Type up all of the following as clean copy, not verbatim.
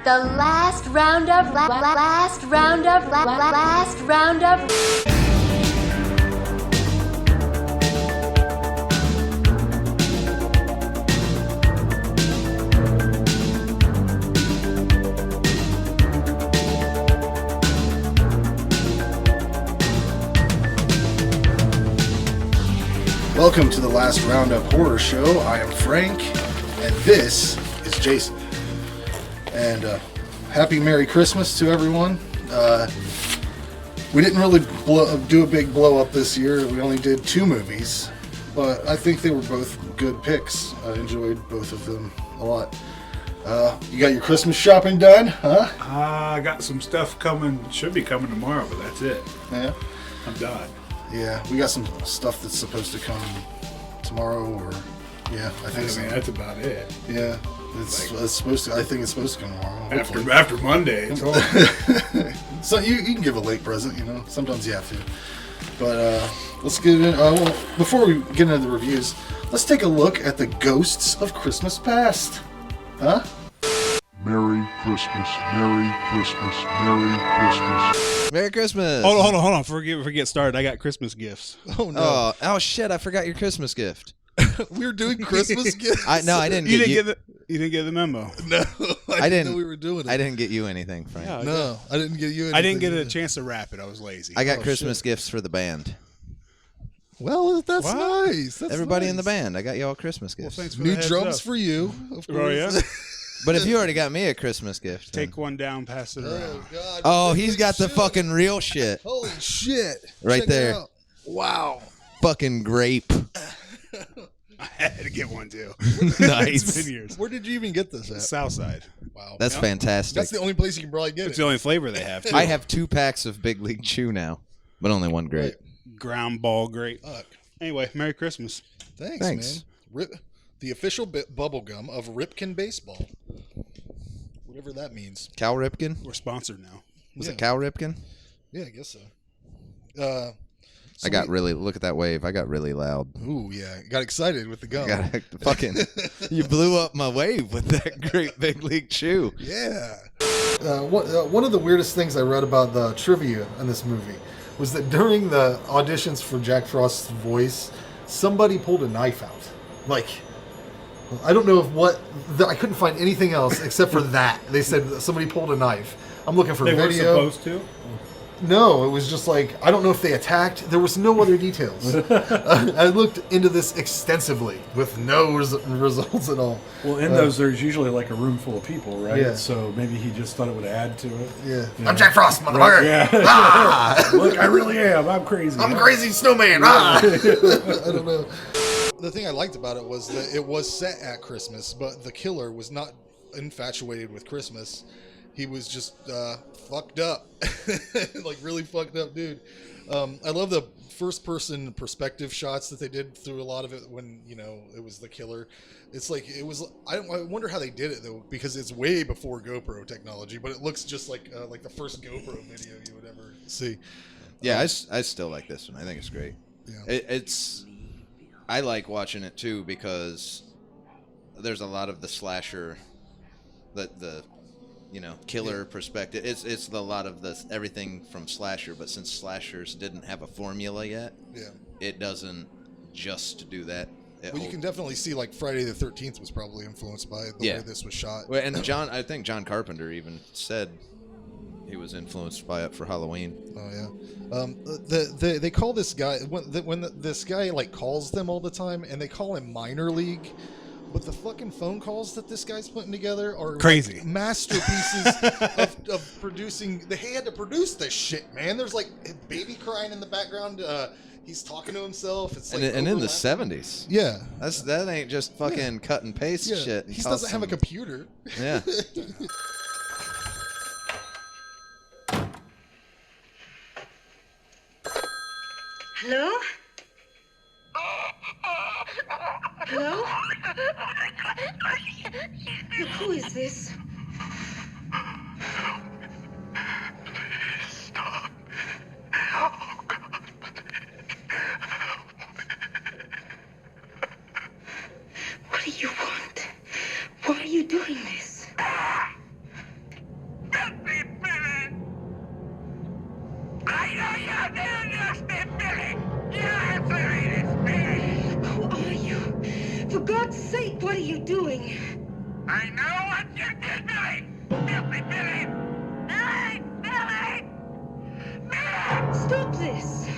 The last roundup, last roundup, last roundup. Welcome to the Last Roundup Horror Show. I am Frank, and this is Jason. And happy Merry Christmas to everyone. We didn't really do a big blow up this year. We only did 2 movies, but I think they were both good picks. I enjoyed both of them a lot. You got your Christmas shopping done, huh? I got some stuff coming. Should be coming tomorrow, but that's it. Yeah. I'm done. Yeah, we got some stuff that's supposed to come tomorrow, or I think so. That's about it. Yeah, it's supposed to. I think it's supposed to come tomorrow. After Monday, it's all. So you can give a late present, you know. Sometimes you have to. But let's get in. Well, before we get into the reviews, let's take a look at the ghosts of Christmas past. Huh? Merry Christmas, Merry Christmas, Merry Christmas. Merry Christmas. Hold on. Before we get started, I got Christmas gifts. Oh no! Oh shit! I forgot your Christmas gift. We were doing Christmas gifts. I didn't. You didn't get the memo. No, I didn't know we were doing it. I didn't get you anything, Frank. Yeah, No, I didn't get you anything. I didn't get a chance to wrap it. I was lazy. I got Christmas gifts for the band. Well, that's What? nice. That's Everybody nice. in the band. I got you all Christmas gifts. Thanks for New the heads drums up. for you, of course. Oh yeah. But if you already got me a Christmas gift, Take one down, pass it Oh around. God. oh, he's got the fucking real shit Holy shit! right Check it there. out. Wow. Fucking grape. I had to get one too. Nice. It's been years. Where did you even get this at? Southside. Wow. That's fantastic. That's the only place you can probably get It's it. the only flavor they have. Too. I have 2 packs of Big League Chew now, but only one grape. ground ball grape. Fuck. Anyway, Merry Christmas. Thanks, man. The official bubble gum of Ripken Baseball. Whatever that means. Cal Ripken? We're sponsored now. Was it Cal Ripken? Yeah, I guess so. I got really, look at that wave. I got really loud. Ooh, yeah. Got excited with the gum. You blew up my wave with that great Big League Chew. Yeah. One of the weirdest things I read about the trivia in this movie was that during the auditions for Jack Frost's voice, somebody pulled a knife out. Like, I don't know I couldn't find anything else except for that. They said that somebody pulled a knife. I'm looking for They were video. supposed to? No, it was just like, I don't know if they attacked. There was no other details. I looked into this extensively with no results at all. Well, in those, there's usually like a room full of people, right? Yeah. So maybe he just thought it would add to it. Yeah. Yeah. I'm Jack Frost, motherfucker. Right, yeah. Ah! Look, I really am. I'm crazy. I'm a crazy snowman. Ah! I don't know. The thing I liked about it was that it was set at Christmas, but the killer was not infatuated with Christmas. He was just fucked up. Like, really fucked up dude. I love the first-person perspective shots that they did through a lot of it when, it was the killer. It's like, it was... I wonder how they did it, though, because it's way before GoPro technology, but it looks just like the first GoPro video you would ever see. Yeah, I still like this one. I think it's great. Yeah. I like watching it, too, because there's a lot of the slasher... the killer perspective. It's a lot of everything from slasher, but since slashers didn't have a formula yet, it doesn't just do that. You can definitely see, like, Friday the 13th was probably influenced by the way this was shot. Well, and I think John Carpenter even said he was influenced by it for Halloween. Oh yeah. They call this guy this guy like calls them all the time, and they call him Minor League. But the fucking phone calls that this guy's putting together are crazy, like masterpieces of producing. They had to produce this shit, man. There's like a baby crying in the background. He's talking to himself. It's like and in the 70s. Yeah, that ain't just fucking cut and paste shit. He doesn't have a computer. Yeah. Hello? Hello? Look, who is this? Please stop. Oh, God. What do you want? Why are you doing this? God's sake, what are you doing? I know what you did, Billy! Filthy Billy! Billy! Billy! Billy! Stop this.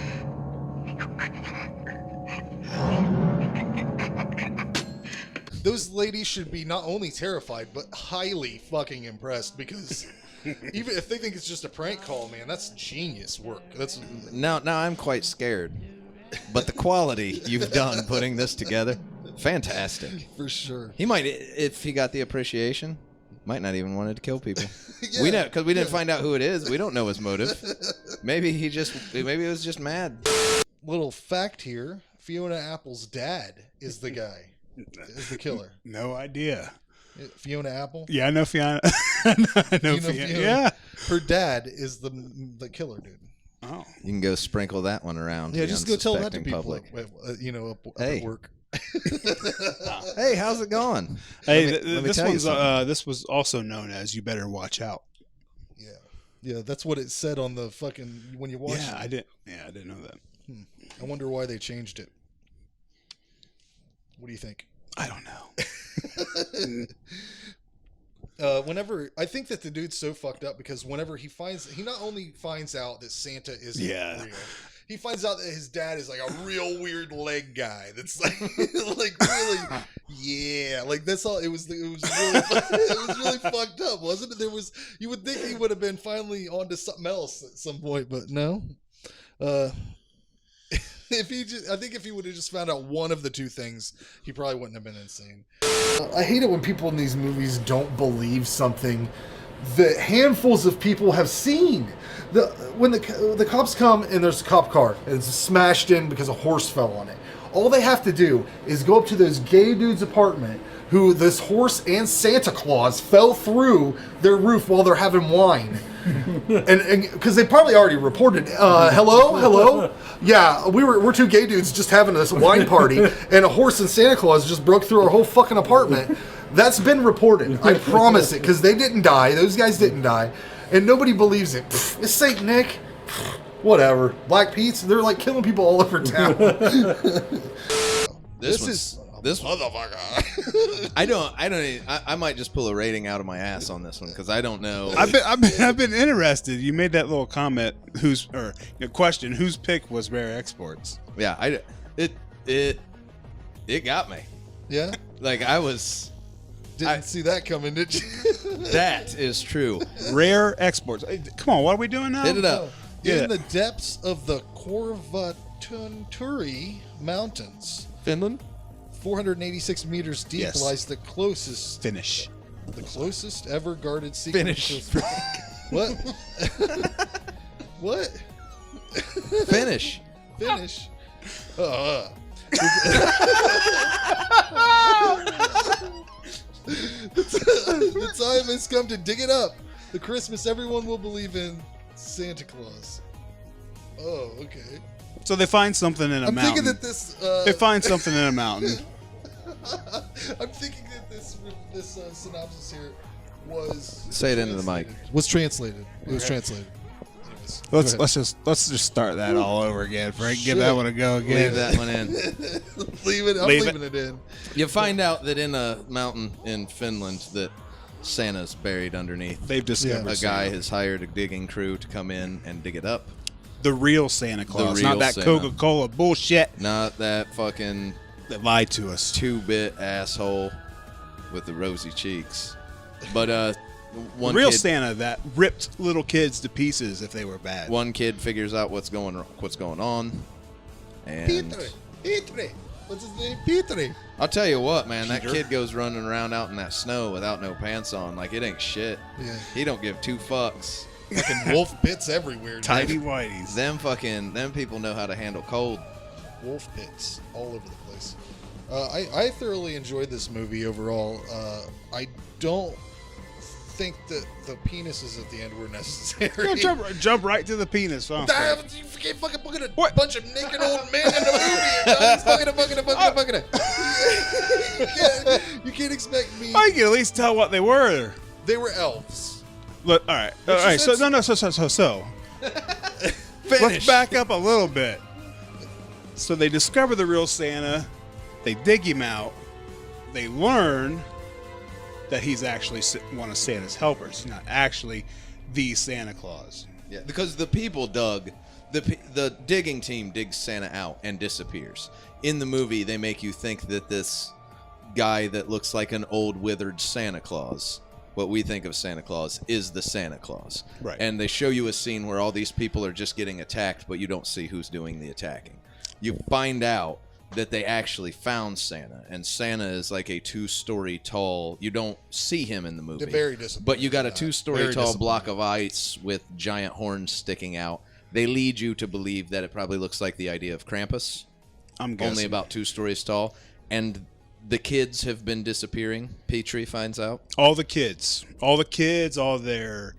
Those ladies should be not only terrified, but highly fucking impressed because even if they think it's just a prank call, man, that's genius work. That's Now I'm quite scared. But the quality you've done putting this together, fantastic. for sure. He might, if he got the appreciation, might not even wanted to kill people. Yeah, We know because we didn't find out who it is. We don't know his motive. Maybe he was just mad. Little fact here: Fiona Apple's dad is the guy, is the killer. No idea. Fiona Apple. Yeah, I know Fiona. I know You know Fiona. Fiona? Yeah. Her dad is the killer dude. Oh. You can go sprinkle that one around. Yeah, to the just go tell that to unsuspecting people. public. Up Hey. at work. Hey, how's it going? Hey, Let me this tell you one's something. this was also known as "You Better Watch Out." Yeah, that's what it said on the fucking when you watch Yeah, it. I didn't know that. I wonder why they changed it. What do you think? I don't know. Whenever I think that the dude's so fucked up because whenever he not only finds out that Santa isn't real, he finds out that his dad is like a real weird leg guy. That's like, like really, yeah, like that's all. It was really, it was really fucked up, wasn't it? You would think he would have been finally onto something else at some point, but no. I think if he would have just found out one of the two things, he probably wouldn't have been insane. I hate it when people in these movies don't believe something that handfuls of people have seen. When the cops come and there's a cop car and it's smashed in because a horse fell on it. All they have to do is go up to those gay dude's apartment who this horse and Santa Claus fell through their roof while they're having wine. and because they probably already reported, hello, yeah, we're two gay dudes just having this wine party, and a horse and Santa Claus just broke through our whole fucking apartment. That's been reported. I promise it, because they didn't die. Those guys didn't die, and nobody believes it. It's Saint Nick. Whatever. Black Pete's. They're like killing people all over town. This is motherfucker. I might just pull a rating out of my ass on this one because I don't know. I've been interested. You made that little comment. Question? Whose pick was Rare Exports? Yeah, it got me. Yeah. Like I Didn't see that coming, did you? That is true. Rare Exports. Hey, come on, what are we doing now? Hit it up. In the depths of the Korvatanturi Mountains, Finland. 486 meters deep Yes. lies the closest ever guarded secret. Finish. What? What? Finish. Finish. The time has come to dig it up. The Christmas everyone will believe in, Santa Claus. Oh, okay. So they find something in a I'm mountain. thinking that this. They find something in a mountain. I'm thinking that this synopsis here was. Say it into the mic. Was translated. It was translated. Let's just start that all over again, Frank. Give that one a go again. Leave that one in. Leave it. I'm Leave leaving it in. You find out that in a mountain in Finland that Santa's buried underneath. They've discovered A guy has hired a digging crew to come in and dig it up. the real Santa Claus, real not that Santa. Coca-Cola bullshit Not that fucking that lied to us. 2-bit asshole with the rosy cheeks. But one Real kid, Santa that ripped little kids to pieces if they were bad. one kid figures out what's going on, and Petre. What's his name? Petre. I'll tell you what, man, that kid goes running around out in that snow without no pants on, like it ain't shit. Yeah. He don't give two fucks. Fucking wolf pits everywhere. dude. Tidy whities. Them people know how to handle cold. Wolf pits all over the place. I thoroughly enjoyed this movie overall. I don't think that the penises at the end were necessary. Jump right to the penis, huh? You can't fucking look at a bunch of naked old men in the movie. You can't expect me. I can at least tell what they were. They were elves. Look, all right. So let's back up a little bit. So they discover the real Santa. They dig him out. they learn that he's actually one of Santa's helpers. He's not actually the Santa Claus. Yeah, because the people dug, the digging team digs Santa out and disappears. In the movie, they make you think that this guy that looks like an old withered Santa Claus, what we think of Santa Claus, is the Santa Claus. Right. And they show you a scene where all these people are just getting attacked, but you don't see who's doing the attacking. You find out that they actually found Santa, and Santa is like a 2-story tall. You don't see him in the movie. They're very disappointed. But you got a Very 2-story tall disappointed. block of ice with giant horns sticking out. They lead you to believe that it probably looks like the idea of Krampus, I'm guessing. only about 2 stories tall. And the kids have been disappearing. Petrie finds out. all the kids, all their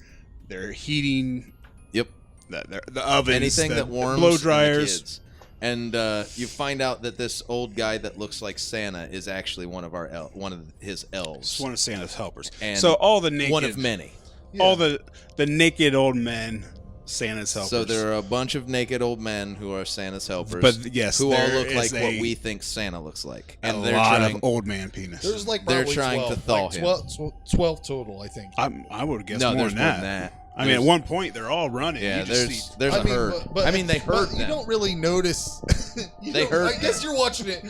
heating, Yep. the ovens, Anything the that warms blow and the dryers. kids. And you find out that this old guy that looks like Santa is actually one of his elves. It's one of Santa's helpers. And So all the naked, one of many. all the naked old men, Santa's helpers. So there are a bunch of naked old men who are Santa's helpers. But, yes, who all there look like is what a- we think Santa looks like. a And they're lot trying, of old man penis. There's like They're probably trying 12, to thaw like him. 12 total, I think. I would guess No, more there's than more that. than that. I mean, at one point they're all running. Yeah, You just see- there's a herd. But I mean, they herd You them. don't really notice. They herd I guess them. you're watching it.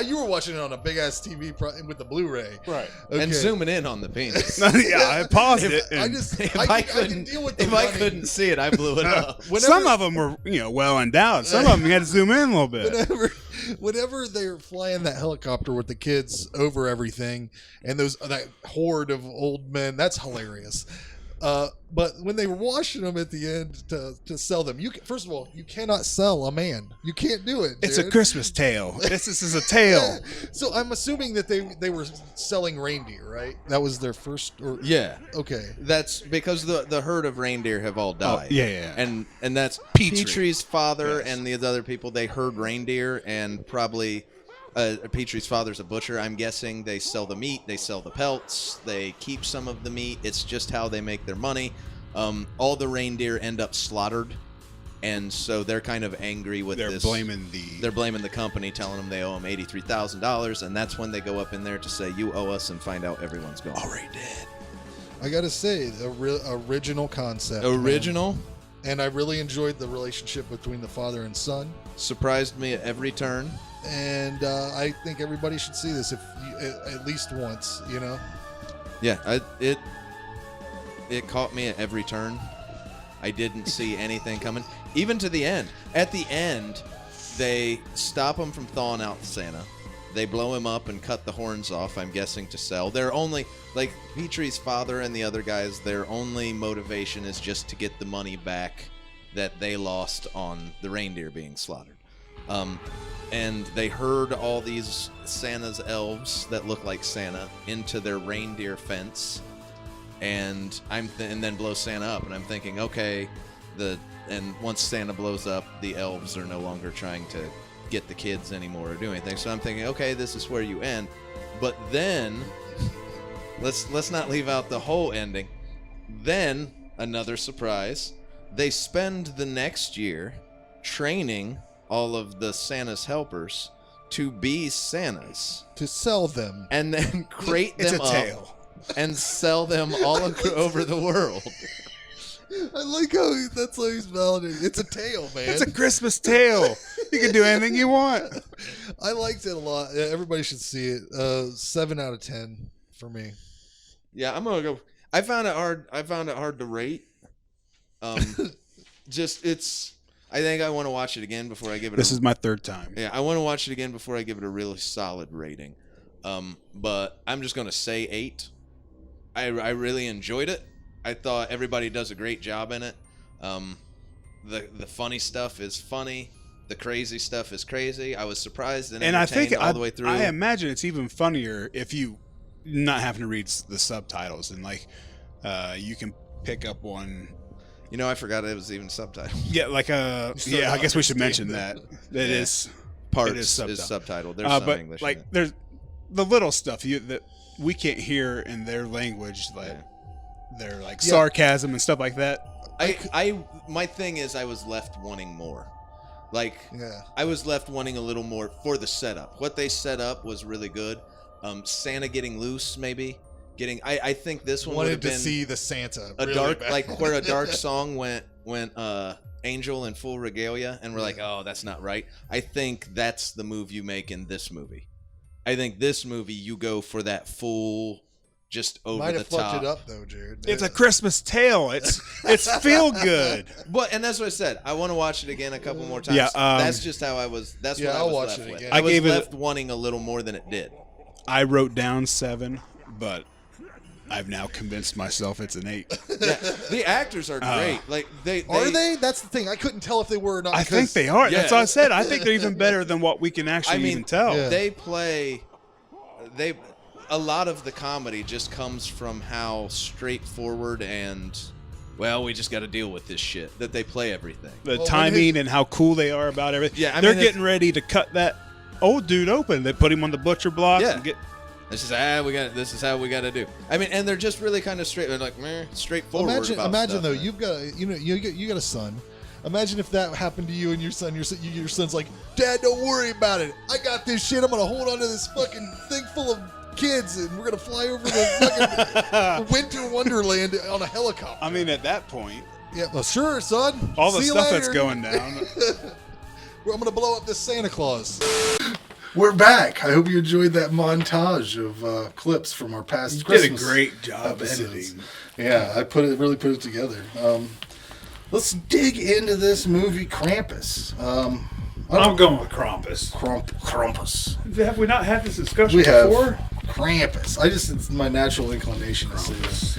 You were watching it on a big ass TV with the Bluray. right. Okay. And zooming in on the penis. Yeah, I paused it. I and just If I I can couldn't, deal with the if I running. couldn't see it, I blew it up. some of them were, well endowed. Some of them you had to zoom in a little bit. Whenever they're flying that helicopter with the kids over everything, and that horde of old men, that's hilarious. But when they were washing them at the end to sell them, first of all, you cannot sell a man. You can't do it. It's a dude. Christmas tale. This is a tale. So I'm assuming that they were selling reindeer, right? That was their first. Yeah. Okay. That's because the herd of reindeer have all died. yeah. And that's Petrie. Petrie's father Yes. and the other people. They herd reindeer, and probably Petrie's father's a butcher. I'm guessing they sell the meat, they sell the pelts, they keep some of the meat. It's just how they make their money. All the reindeer end up slaughtered, and so they're kind of angry with They're this. blaming They're blaming the company, telling them they owe them $83,000, and that's when they go up in there to say, "You owe us," and find out everyone's gone. already dead. I gotta say, original concept. man. Original. And I really enjoyed the relationship between the father and son. Surprised me at every turn. And I think everybody should see this at least once. Yeah, it caught me at every turn. I didn't see anything coming, even to the end. At the end, they stop him from thawing out Santa. They blow him up and cut the horns off, I'm guessing, to sell. They're only, like Petrie's father and the other guys, their only motivation is just to get the money back that they lost on the reindeer being slaughtered. And they herd all these Santa's elves that look like Santa into their reindeer fence, and and then blow Santa up. And I'm thinking, okay, and once Santa blows up, the elves are no longer trying to get the kids anymore or do anything. So I'm thinking, okay, this is where you end. But then let's not leave out the whole ending. Then another surprise. They spend the next year training all of the Santa's helpers to be Santas, To sell them. and then crate It's them a up tale. and sell them all over the world. I like how that's how he's validating. It's a tale, man. It's a Christmas tale. You can do anything you want. I liked it a lot. Yeah, everybody should see it. 7 out of 10 for me. Yeah, I'm gonna go. I found it hard to rate. I think I want to watch it again before I give it. This is my third time. Yeah, I want to watch it again before I give it a really solid rating. But I'm just gonna say 8. I really enjoyed it. I thought everybody does a great job in it. The funny stuff is funny. The crazy stuff is crazy. I was surprised and And I think entertained all the way through. I imagine it's even funnier if you not having to read the subtitles and you can pick up one. You know, I forgot it was even subtitled. Yeah, I guess we should mention that. That Yeah. is Parts it is subtitled. There's some but English. in like it. there's the little stuff that we can't hear in their language, like their sarcasm and stuff like that. My thing is, I was left wanting more. Yeah. I was left wanting a little more for the setup. What they set up was really good. Santa getting loose, maybe I think this one would have Wanted to been see the Santa. a really dark, bad. like where a dark song went Angel in full regalia, and we're like, oh, that's not right. I think that's the move you make in this movie. I think this movie you go for that full, just over Might the have top. fucked it up though, Jared. It's a Christmas tale. It's feel good. But and that's what I said. I want to watch it again a couple more times. Yeah, that's just how I was. That's Yeah, what I I'll was watch left it with. again. I I was gave it- left wanting a little more than it did. I wrote down 7, but I've now convinced myself it's an 8. Yeah, the actors are great. Like Are they? That's the thing. I couldn't tell if they were or not. I because- think they are. Yeah. That's what I said. I think they're even better than what we can actually I mean, even tell. yeah. They play. A lot of the comedy just comes from how straightforward and, well, we just got to deal with this shit that they play everything. The Well, timing and how cool they are about everything. Yeah, I they're mean, getting ready to cut that old dude open. They put him on the butcher block. Yeah. And get, This is how we got to do. I mean, and they're just really kind of straight. They're like, straightforward. Imagine about though, stuff, you've got you got a son. Imagine if that happened to you and your son. Your son's like, Dad, don't worry about it. I got this shit. I'm gonna hold on to this fucking thing full of kids, and we're gonna fly over the fucking winter wonderland on a helicopter. I mean, at that point, Yeah, well, sure, son. all the See you stuff later. that's going down. I'm gonna blow up this Santa Claus. We're back. I hope you enjoyed that montage of clips from our past You Christmas did a great job episodes. editing. Yeah, I really put it together. Let's dig into this movie, Krampus. I'm going with Krampus. Krampus. Have we not had this discussion We have before? Krampus. It's my natural inclination to say this.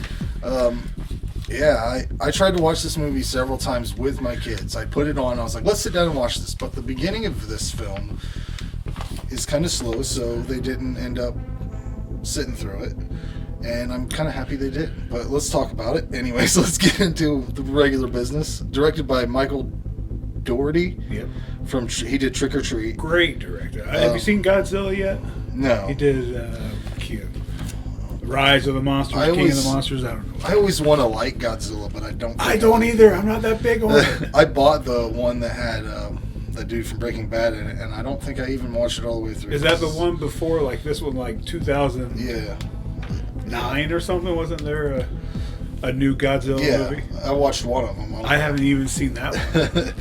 I tried to watch this movie several times with my kids. I put it on. I was like, let's sit down and watch this. But the beginning of this film is kind of slow, so they didn't end up sitting through it. And I'm kind of happy they did. But let's talk about it. Anyways, let's get into the regular business. Directed by Michael Dougherty. Yep. He did Trick or Treat. Great director. Have you seen Godzilla yet? No. He did Q. Rise of the Monsters, King of the Monsters. I don't know. I always want to like Godzilla, but I don't. I don't either. I'm not that big on it. I bought the one that had the dude from Breaking Bad in it, and I don't think I even watched it all the way through. Is that the one before, like this one, like 2009 Yeah. or something? Wasn't there a new Godzilla Yeah. movie? I watched one of them. I haven't even seen that one.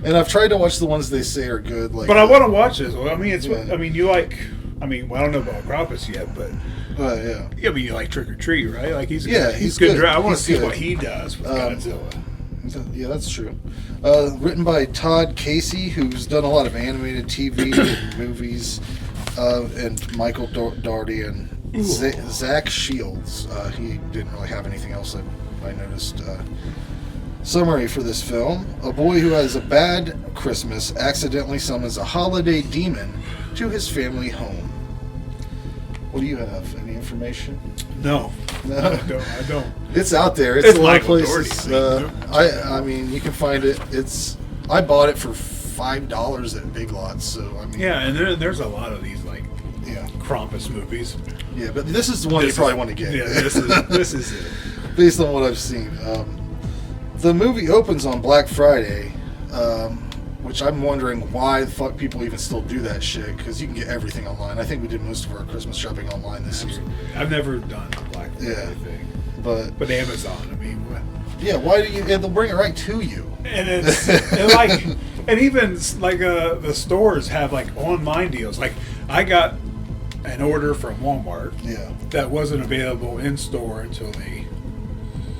And I've tried to watch the ones they say are good. Like, But I want to watch this. Well, I mean, it's. Yeah. I mean, you like. I mean, well, I don't know about Krampus yet, but yeah. I mean, you like Trick or Treat, right? Like he's He's good. good. I want He's to see good. what he does with Godzilla. Yeah, that's true. Written by Todd Casey, who's done a lot of animated TV and movies, and Michael Dougherty and Zach Shields. He didn't really have anything else I noticed. Summary for this film: a boy who has a bad Christmas accidentally summons a holiday demon to his family home. What do you have? Any information? No, No. I don't. It's out there. It's It's a lot of Michael places. Dougherty. I mean, you can find it. I bought it for $5 at Big Lots. So I mean, Yeah, and there's a lot of these like yeah, Krampus movies. yeah. But this is the one you probably want to get. Yeah, this is it. Based on what I've seen. The movie opens on Black Friday, which I'm wondering why the fuck people even still do that shit, because you can get everything online. I think we did most of our Christmas shopping online this year. I've never done a Black Friday Yeah. thing, But Amazon. I mean, what? yeah, why do you? And they'll bring it right to you. And it's and like, and even like the stores have like online deals. Like I got an order from Walmart Yeah. that wasn't available in store until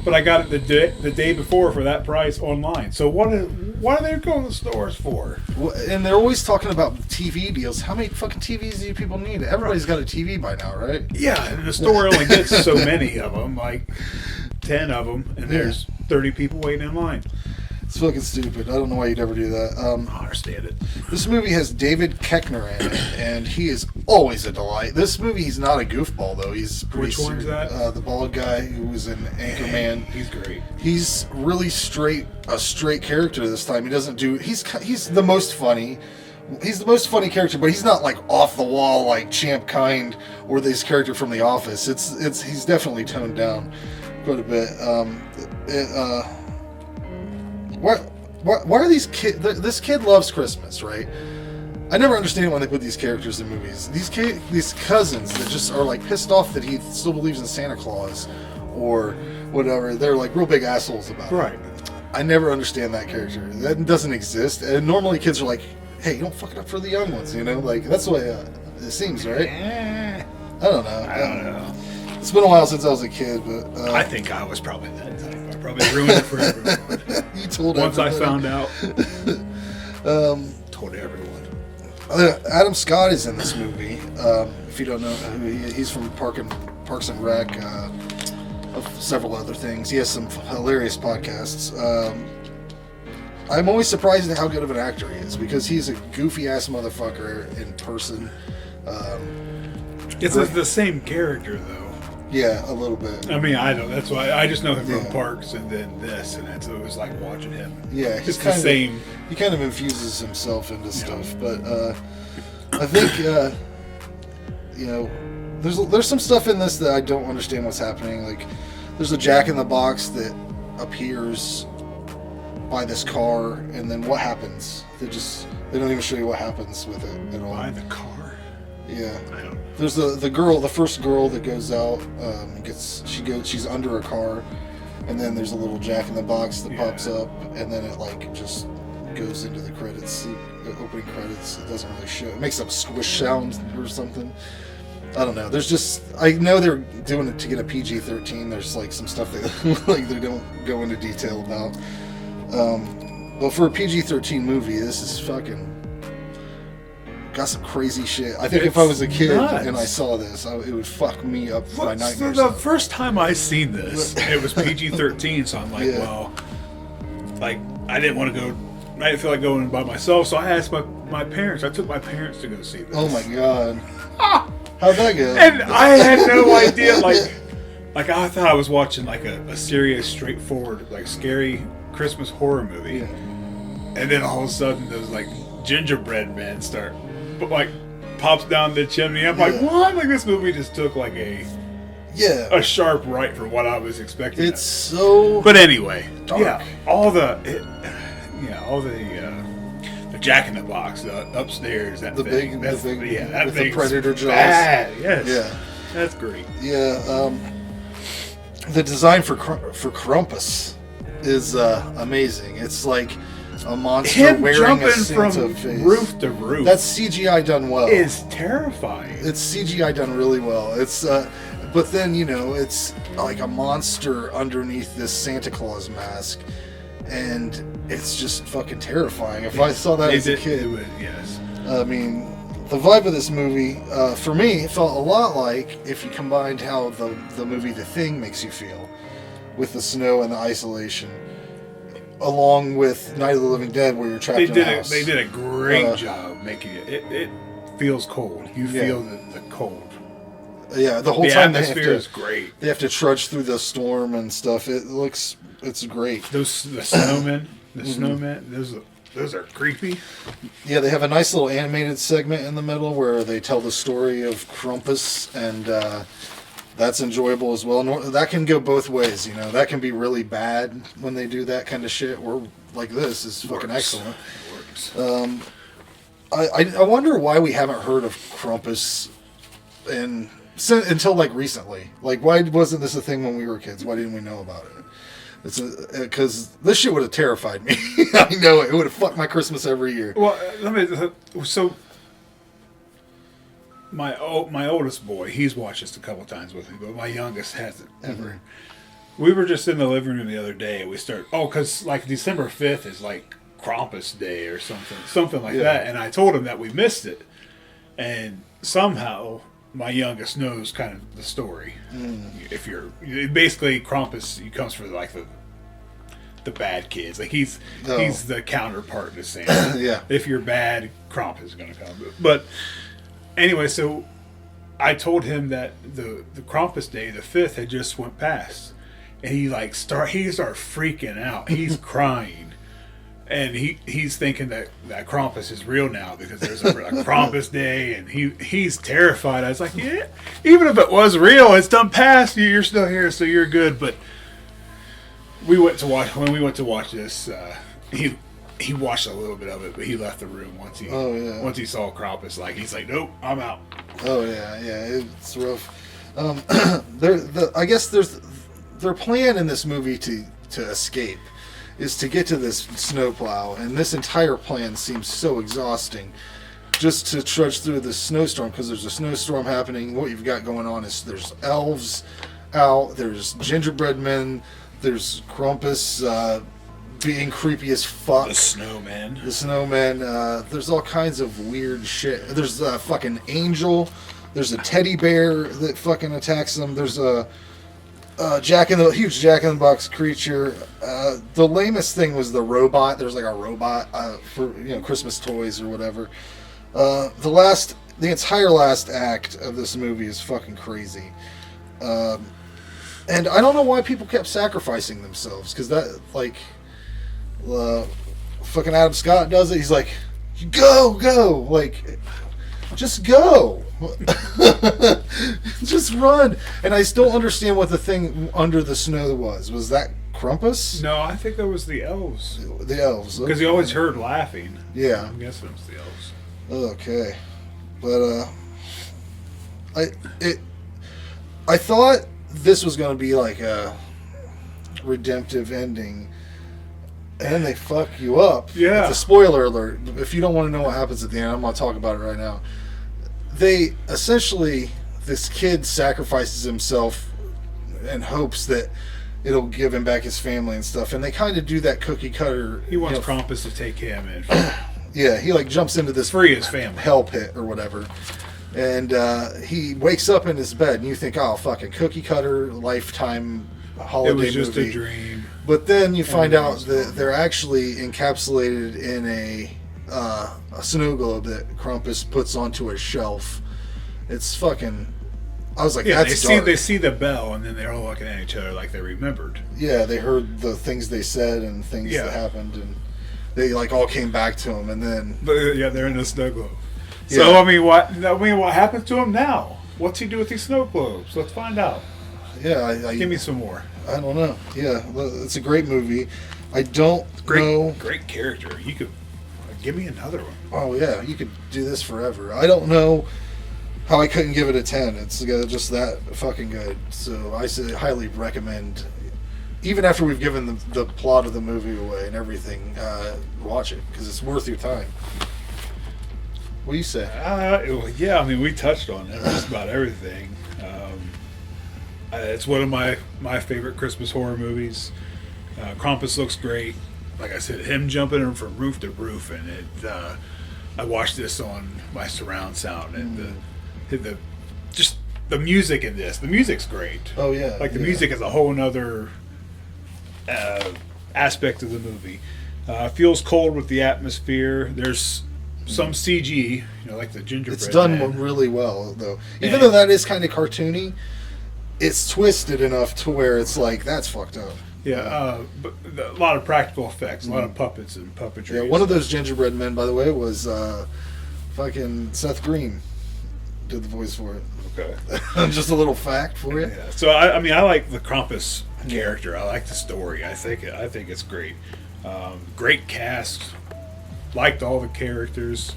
but I got it the day before for that price online. So what are they going to stores for? Well, and they're always talking about TV deals. How many fucking TVs do you people need? Everybody's got a TV by now, right? Yeah, and the store only gets so many of them, like 10 of them, and there's 30 people waiting in line. It's fucking stupid. I don't know why you'd ever do that. I don't understand it. This movie has David Koechner in it, and he is always a delight. This movie, he's not a goofball, though. He's pretty Which one's serious. that? The bald guy who was in Anchorman. He's great. He's really a straight character this time. He doesn't do... He's the most funny. He's the most funny character, but he's not like off the wall like Champ Kind or this character from The Office. He's definitely toned down quite a bit. Why are these kids... This kid loves Christmas, right? I never understand when they put these characters in movies. These cousins that just are like pissed off that he still believes in Santa Claus or whatever. They're like real big assholes about it. Right. I never understand that character. That doesn't exist. And normally kids are like, hey, you don't fuck it up for the young ones, you know? Like, that's the way it seems, right? I don't know. I don't know. It's been a while since I was a kid, but... I think I was probably that type. I probably ruined it for everyone. You told Once everybody. I found out, told everyone. Adam Scott is in this movie. If you don't know who he's from Parks and Rec, of several other things. He has some hilarious podcasts. I'm always surprised at how good of an actor he is because he's a goofy ass motherfucker in person. It's the same character though. Yeah, a little bit. I mean, I don't. That's why I just know him Yeah. from Parks and then this, and it was like watching him. Yeah, It's the same. He kind of infuses himself into stuff, but I think you know, there's some stuff in this that I don't understand what's happening. Like, there's a Jack in the Box that appears by this car, and then what happens? They don't even show you what happens with it at all. By the car. Yeah. I don't. There's the first girl that goes out, she's under a car, and then there's a little Jack in the Box that pops up, and then it like just goes into the credits, the opening credits. It doesn't really show. It makes a squish sound or something. I don't know. There's just, I know they're doing it to get a PG-13. There's like some stuff that like they don't go into detail about. But for a PG-13 movie, this is fucking got some crazy shit. I think if I was a kid nuts. and I saw this, it would fuck me up my So nightmares. the first time I seen this, it was PG-13, so I'm like, Yeah. well, like I didn't want to go. I didn't feel like going by myself, so I asked my parents. I took my parents to go see this. Oh my god. How'd that go? And I had no idea. Like I thought I was watching like a serious, straightforward, like scary Christmas horror movie. Yeah. And then all of a sudden, those like gingerbread men start, pops down the chimney. I'm like, Yeah. what? Like this movie just took like a Yeah. sharp right for what I was expecting. It's so But anyway, dark. yeah, all the Jack in the Box upstairs. That The thing, big- that's, the big- yeah, that with the thing's predator jaws. bad. Yes, Yeah. that's great. Yeah, the design for Krampus is amazing. It's like a monster Him wearing jumping a Santa from face. roof to roof. That's CGI done well. is terrifying. It's CGI done really well. It's but then it's like a monster underneath this Santa Claus mask, and it's just fucking terrifying. If I saw that as a kid, yes. I mean, the vibe of this movie, for me, it felt a lot like if you combined how the movie The Thing makes you feel, with the snow and the isolation, along with Night of the Living Dead, where you're trapped in a house. They did a great job making it. It feels cold. You feel the cold. Yeah, the whole The time atmosphere is great. They have to trudge through the storm and stuff. It's great. The snowmen, those are creepy. Yeah, they have a nice little animated segment in the middle where they tell the story of Krampus, and that's enjoyable as well. That can go both ways, That can be really bad when they do that kind of shit, or like this is fucking excellent. Works. I wonder why we haven't heard of Krampus until like recently. Like, why wasn't this a thing when we were kids? Why didn't we know about it? It's because this shit would have terrified me. I know it would have fucked my Christmas every year. Well, so my oldest boy, he's watched this a couple times with me, but my youngest hasn't ever. We were just in the living room the other day, and we because like December 5th is like Krampus Day or something like that, and I told him that we missed it, and somehow my youngest knows kind of the story. If basically Krampus, he comes for like the bad kids. Like he's the counterpart to Santa. Yeah. If you're bad, Krampus is going to come. But anyway, so I told him that the Krampus Day, the 5th, had just went past, and he started freaking out. He's crying. And he's thinking that Krampus is real now because there's a Krampus Day, and he's terrified. I was like, yeah, even if it was real, it's done past. You're still here, so you're good. But when we went to watch this, he watched a little bit of it, but he left the room once he once he saw Krampus. Like he's like, nope, I'm out. Oh yeah, it's rough. I guess their plan in this movie to escape is to get to this snowplow, and this entire plan seems so exhausting. Just to trudge through this snowstorm, because there's a snowstorm happening. What you've got going on is there's elves out, there's gingerbread men, there's Krampus being creepy as fuck. The snowman. There's all kinds of weird shit. There's a fucking angel. There's a teddy bear that fucking attacks them. There's a huge Jack in the Box creature. The lamest thing was the robot. There's like a robot for Christmas toys or whatever. The entire last act of this movie is fucking crazy. And I don't know why people kept sacrificing themselves, because that, like, fucking Adam Scott does it. He's like, go, like, just go. Just run. And I still understand what the thing under the snow was. Was that Krampus? No, I think that was the elves. The elves. Because he always heard laughing. Yeah. I'm guessing it was the elves. Okay. But, I thought this was going to be like a redemptive ending, and then they fuck you up. Yeah. It's a spoiler alert. If you don't want to know what happens at the end, I'm going to talk about it right now. They essentially, this kid sacrifices himself in hopes that it'll give him back his family and stuff, and they kind of do that cookie cutter. He wants Krampus to take him and yeah, he like jumps into this free his family hell pit or whatever. And he wakes up in his bed, and you think, oh, fucking cookie cutter, lifetime holiday movie. It was just a dream. But then you find out that they're actually encapsulated in a snow globe that Krampus puts onto a shelf. It's fucking... I was like, that's dark. They see the bell, and then they're all looking at each other like they remembered. Yeah, they heard the things they said and things that happened, and they like all came back to him, and then... But, they're in the snow globe. So I mean, what happens to him now? What's he do with these snow globes? Let's find out. Yeah, give me some more. I don't know. Yeah, it's a great movie. I don't know. Great character. You could give me another one. Oh yeah, you could do this forever. I don't know how I couldn't give it a 10. It's just that fucking good. So I highly recommend. Even after we've given the plot of the movie away and everything, watch it because it's worth your time. What do you say? Yeah, I mean, we touched on just about everything. It's one of my favorite Christmas horror movies. Krampus looks great. Like I said, him jumping from roof to roof, and I watched this on my surround sound, and the music in this. The music's great. Oh yeah, like the music is a whole nother aspect of the movie. Feels cold with the atmosphere. There's some CG, like the gingerbread. It's done really well, though. Even though that is kind of cartoony, it's twisted enough to where it's like, that's fucked up. Yeah, but a lot of practical effects, a lot of puppets and puppetry. Yeah, one of those gingerbread men, by the way, was fucking Seth Green did the voice for it. Okay. Just a little fact for you. Yeah. So I mean, I like the Krampus character. I like the story. I think it's great. Great cast. Liked all the characters.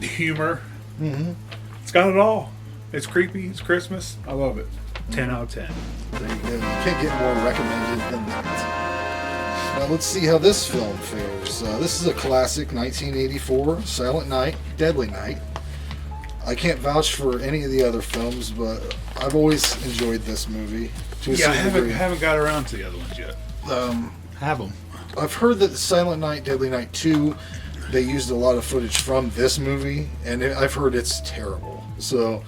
The humor. Mm-hmm. It's got it all. It's creepy. It's Christmas. I love it. 10 out of 10. There you go. You can't get more recommended than that. Now let's see how this film fares. This is a classic 1984 Silent Night, Deadly Night. I can't vouch for any of the other films, but I've always enjoyed this movie. I haven't got around to the other ones yet. Have them. I've heard that Silent Night, Deadly Night 2, they used a lot of footage from this movie, and I've heard it's terrible. So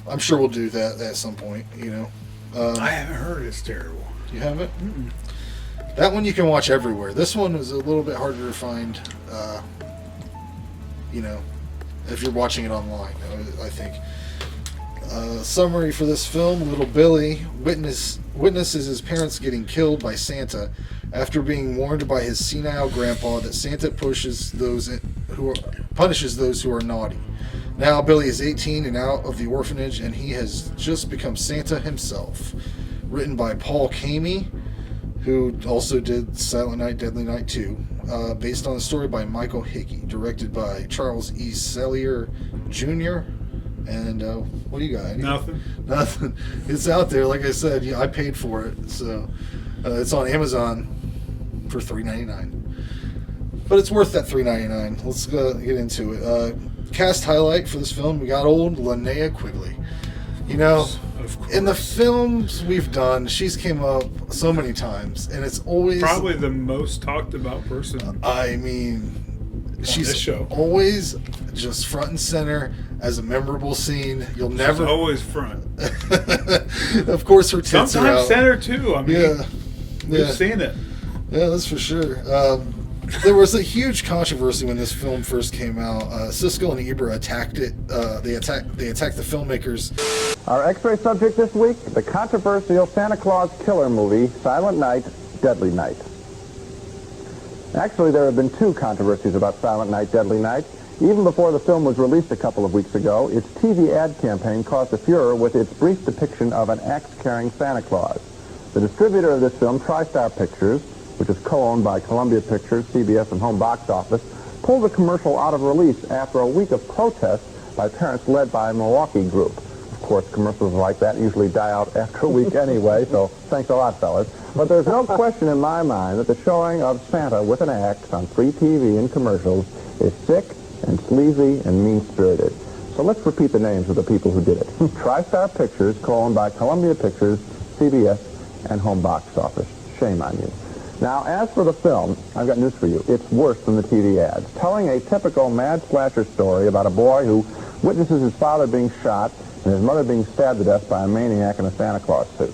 I'm sure we'll do that at some point, I haven't heard it's terrible. You haven't? Mm-mm. That one you can watch everywhere. This one is a little bit harder to find, if you're watching it online, I think. Summary for this film: Little Billy witnesses his parents getting killed by Santa after being warned by his senile grandpa that Santa punishes those who are naughty. Now Billy is 18 and out of the orphanage, and he has just become Santa himself. Written by Paul Kamey, who also did Silent Night, Deadly Night 2, based on a story by Michael Hickey, directed by Charles E. Sellier Jr. And what do you got? Nothing. Nothing. It's out there. Like I said, I paid for it, so it's on Amazon for $3.99. But it's worth that $3.99. Let's get into it. Cast highlight for this film: we got old Linnea Quigley. You know, in the films we've done, she's came up so many times, and it's always Probably the most talked about person. I mean, this she's show. always just front and center as a memorable scene. You'll never She's always front. Of course, her tits are Sometimes out. center too. I mean, Yeah, we've seen it. yeah, that's for sure. There was a huge controversy when this film first came out. Siskel and Ebert attacked it. They attacked the filmmakers. Our X-ray subject this week, the controversial Santa Claus killer movie, Silent Night, Deadly Night. Actually, there have been two controversies about Silent Night, Deadly Night. Even before the film was released a couple of weeks ago, its TV ad campaign caused a furor with its brief depiction of an axe-carrying Santa Claus. The distributor of this film, TriStar Pictures, which is co-owned by Columbia Pictures, CBS, and Home Box Office, pulled the commercial out of release after a week of protests by parents led by a Milwaukee group. Of course, commercials like that usually die out after a week anyway, so thanks a lot, fellas. But there's no question in my mind that the showing of Santa with an axe on free TV and commercials is sick and sleazy and mean-spirited. So let's repeat the names of the people who did it. TriStar Pictures, co-owned by Columbia Pictures, CBS, and Home Box Office. Shame on you. Now, as for the film, I've got news for you. It's worse than the TV ads. Telling a typical mad slasher story about a boy who witnesses his father being shot and his mother being stabbed to death by a maniac in a Santa Claus suit.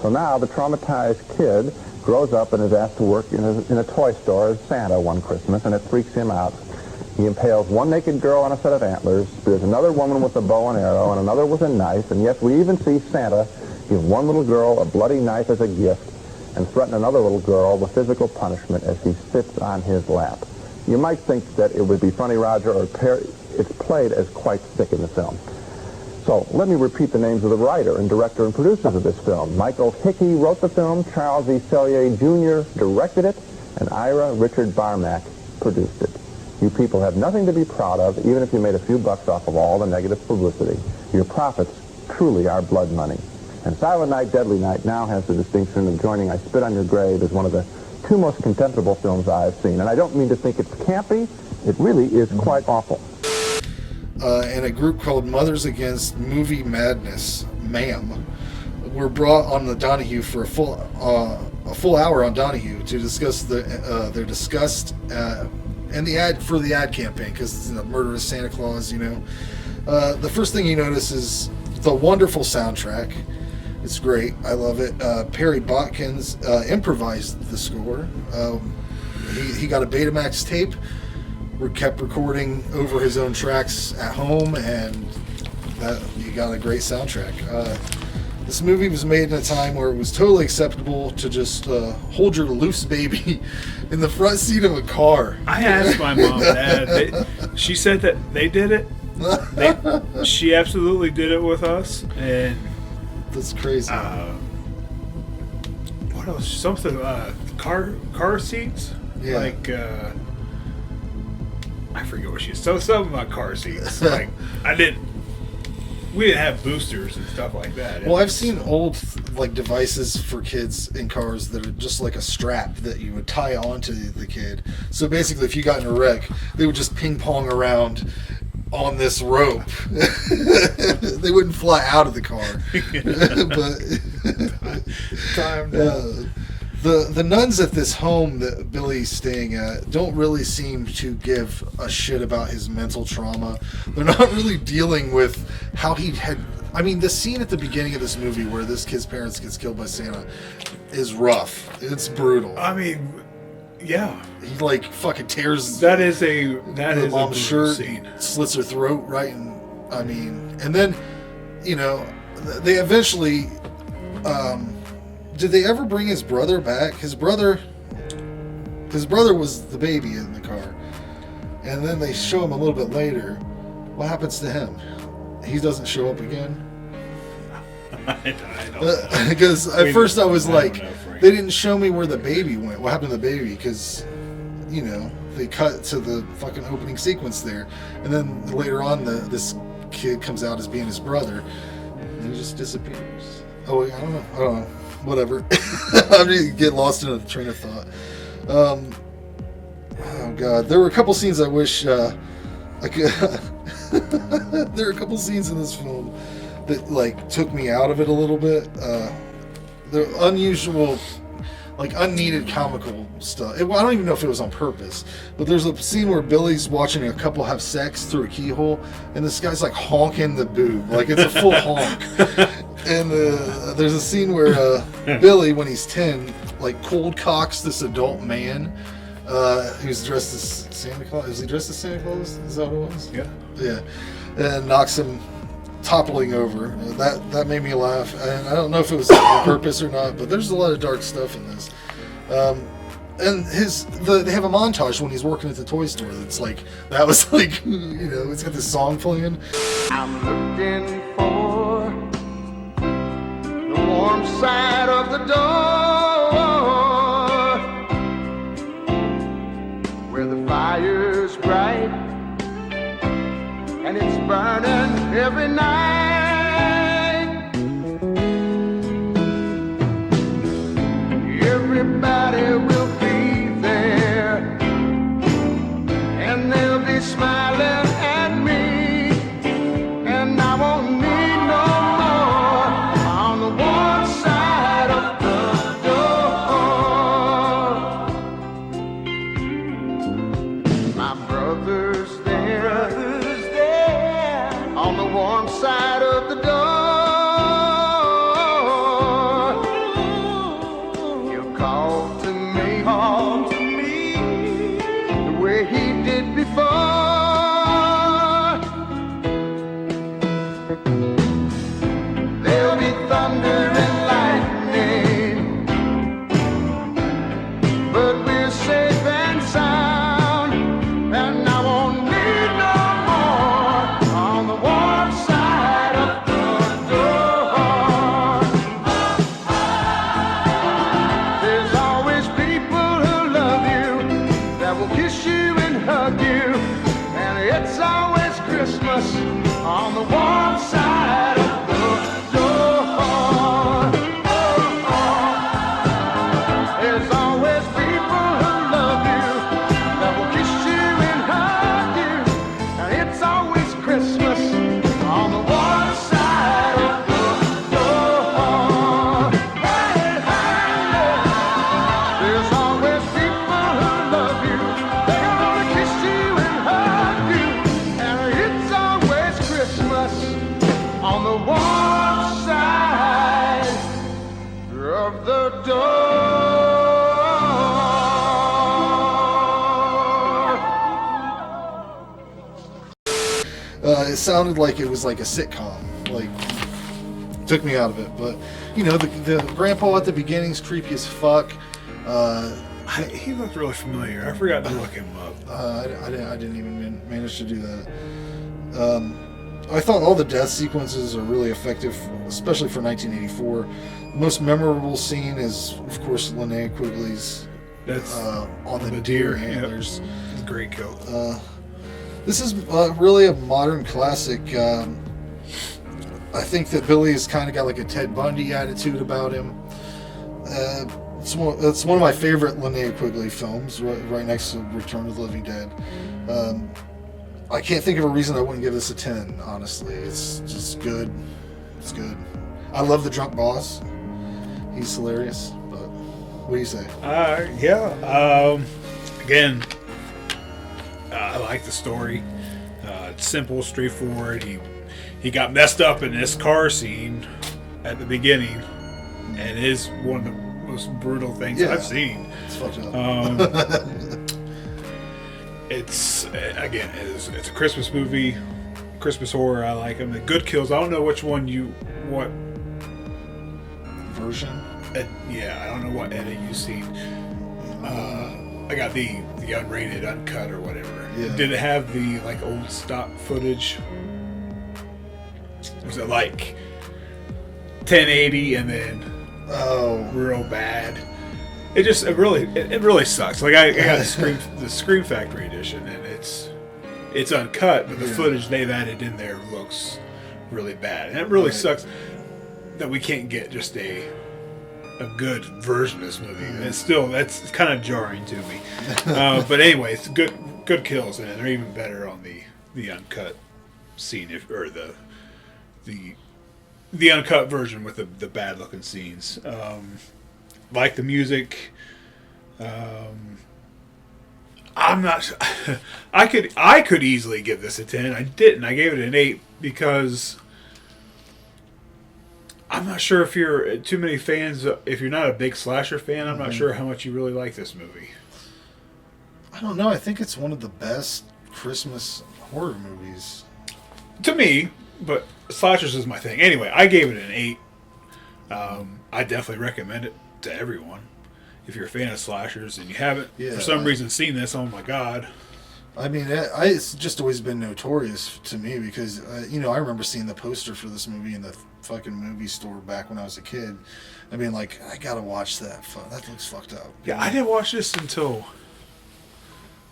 So now the traumatized kid grows up and is asked to work in a toy store as Santa one Christmas, and it freaks him out. He impales one naked girl on a set of antlers, spears another woman with a bow and arrow, and another with a knife, and yes, we even see Santa give one little girl a bloody knife as a gift and threaten another little girl with physical punishment as she sits on his lap. You might think that it would be funny, Roger, or it's played as quite thick in the film. So let me repeat the names of the writer and director and producers of this film. Michael Hickey wrote the film, Charles E. Sellier Jr. directed it, and Ira Richard Barmack produced it. You people have nothing to be proud of, even if you made a few bucks off of all the negative publicity. Your profits truly are blood money. And Silent Night, Deadly Night now has the distinction of joining I Spit on Your Grave as one of the two most contemptible films I've seen. And I don't mean to think it's campy. It really is quite awful. And a group called Mothers Against Movie Madness, MAM, were brought on the Donahue for a full hour on Donahue to discuss their disgust and the ad campaign, because it's a murderous Santa Claus, you know. The first thing you notice is the wonderful soundtrack. It's great. I love it. Perry Botkins improvised the score. He got a Betamax tape. We kept recording over his own tracks at home, and you got a great soundtrack. This movie was made in a time where it was totally acceptable to just hold your loose baby in the front seat of a car. I asked my mom and dad. She said that they did it. She absolutely did it with us, and that's crazy. What else? Something car seats. Yeah. Like I forget what she said. Something about car seats. Like we didn't have boosters and stuff like that. Well, I've seen old devices for kids in cars that are just like a strap that you would tie onto the kid. So basically, if you got in a wreck, they would just ping pong around on this rope. They wouldn't fly out of the car. But time down. The nuns at this home that Billy's staying at don't really seem to give a shit about his mental trauma. They're not really dealing with how he had... I mean, the scene at the beginning of this movie where this kid's parents gets killed by Santa is rough. It's brutal. I mean, yeah. He fucking tears the mom's shirt, scene. Slits her throat, right? And then, they eventually... did they ever bring his brother back? His brother was the baby in the car. And then they show him a little bit later. What happens to him? He doesn't show up again? I don't know. Because at first I was like, they didn't show me where the baby went. What happened to the baby? Because, you know, they cut to the fucking opening sequence there, and then later on, this kid comes out as being his brother, and he just disappears. Oh, I don't know. Whatever. I'm gonna get lost in a train of thought. Oh god, there were a couple scenes I wish I could. There are a couple scenes in this film that like took me out of it a little bit. The unusual, like unneeded comical stuff. I don't even know if it was on purpose, but there's a scene where Billy's watching a couple have sex through a keyhole, and this guy's like honking the boob, like it's a full honk. And there's a scene where Billy, when he's 10, like cold cocks this adult man who's dressed as Santa Claus. Is he dressed as Santa Claus? Is that what it was? Yeah. Yeah. And knocks him toppling over. That made me laugh. And I don't know if it was on purpose or not, but there's a lot of dark stuff in this. And they have a montage when he's working at the toy store. That's like, that was like, you know, it's got this song playing. I'm looking for the warm side of the door, where the fire's bright and it's burning every night. Everybody will be there, and they'll be smiling at me, and I won't need no more on the warm side of the door. My brother's there, on the warm side of the door. He'll call to me the way he did before. There'll be thunder and lightning, but we're safe and sound, and I won't need no more on the warm side of the door. There's always people who love you, that will kiss you and hug you, and it's always Christmas on the warm side of the door. There's always people who love you, that will kiss you and hug you, and it's always Christmas on the warm side of the door. Hey, hey, there's always people who love you, they're gonna kiss you and hug you, and it's always Christmas on the warm side of the door. It sounded like it was like a sitcom. Like, took me out of it. But, you know, the grandpa at the beginning's creepy as fuck. He looked really familiar. I forgot to look him up. I didn't even manage to do that. I thought all the death sequences are really effective, especially for 1984. The most memorable scene is, of course, Linnea Quigley's That's on the deer antlers. Yep. It's a great kill. This is really a modern classic. I think that Billy has kind of got like a Ted Bundy attitude about him. It's one of my favorite Linnea Quigley films, right next to Return of the Living Dead. I can't think of a reason I wouldn't give this a 10, honestly. It's just good. It's good. I love the drunk boss. He's hilarious. But what do you say? Again, I like the story. It's simple, straightforward. He got messed up in this car scene at the beginning, and it is one of the most brutal things I've seen. It's fucked up. It's a Christmas movie, Christmas horror. I like them. The good kills. I don't know which one what version. I don't know what edit you've seen. I got the unrated, uncut, or whatever. Yeah. Did it have the like old stock footage? Was it like 1080 and then real bad? it really sucks. Like I got the Scream Factory edition, and it's uncut, but the footage they've added in there looks really bad, and it really sucks that we can't get just a good version of this movie. And still, that's kind of jarring to me. But anyway, it's good kills, and they're even better on the uncut scene, or the uncut version with the bad looking scenes. Like the music. I'm not. I could easily give this a 10. I didn't. I gave it an 8 because I'm not sure if you're too many fans. If you're not a big slasher fan, I'm not sure how much you really like this movie. I don't know. I think it's one of the best Christmas horror movies To me, but slashers is my thing. Anyway, I gave it an 8. I definitely recommend it to everyone. If you're a fan of slashers and you haven't, for some reason, seen this, oh my God. I mean, it's just always been notorious to me because, I remember seeing the poster for this movie in the fucking movie store back when I was a kid. I mean, like, I gotta watch that. That looks fucked up. Yeah, I didn't watch this until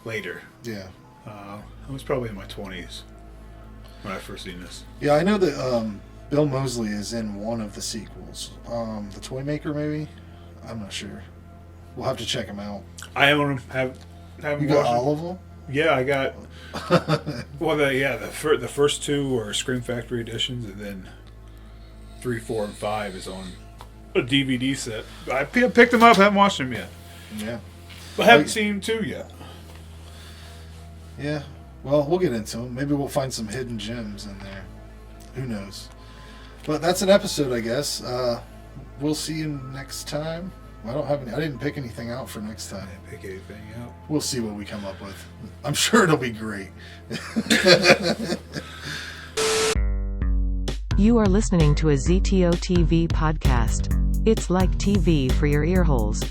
later. Yeah. I was probably in my 20s when I first seen this. Yeah, I know that Bill Moseley is in one of the sequels. The Toy Maker, maybe? I'm not sure. We'll have to check him out. I own them. Haven't You got watched all of them? Yeah, I got. Well, the first 2 are Scream Factory editions, and then 3, 4, and 5 is on a DVD set. I picked them up. Haven't watched them yet. Yeah. But haven't seen 2 yet. Yeah. Well, we'll get into them. Maybe we'll find some hidden gems in there. Who knows? But that's an episode, I guess. We'll see you next time. I didn't pick anything out for next time. I didn't pick anything out. We'll see what we come up with. I'm sure it'll be great. You are listening to a ZTO TV podcast. It's like TV for your ear holes.